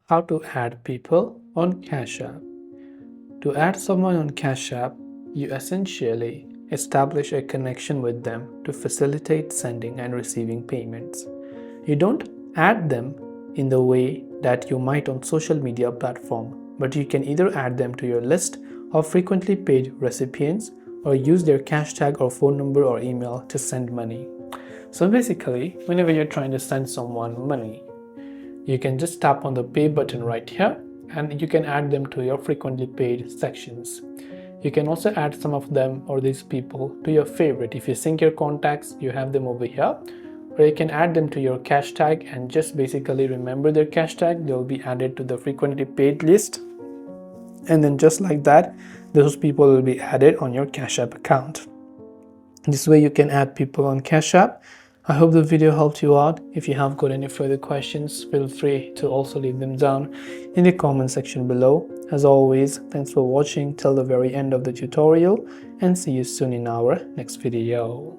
How to add people on Cash App. To add someone on Cash App, you essentially establish a connection with them to facilitate sending and receiving payments. You don't add them in the way that you might on social media platform, but you can either add them to your list of frequently paid recipients or use their hashtag or phone number or email to send money. So basically, whenever you're trying to send someone money, you can just tap on the pay button right here and you can add them to your frequently paid sections. You can also add some of them or these people to your favorite. If you sync your contacts, you have them over here, or you can add them to your Cashtag and just basically remember their Cashtag. They'll be added to the frequently paid list, and then just like that, those people will be added on your Cash App account. This way you can add people on Cash App. I hope the video helped you out. If you have got any further questions, feel free to also leave them down in the comment section below. As always, thanks for watching till the very end of the tutorial, and see you soon in our next video.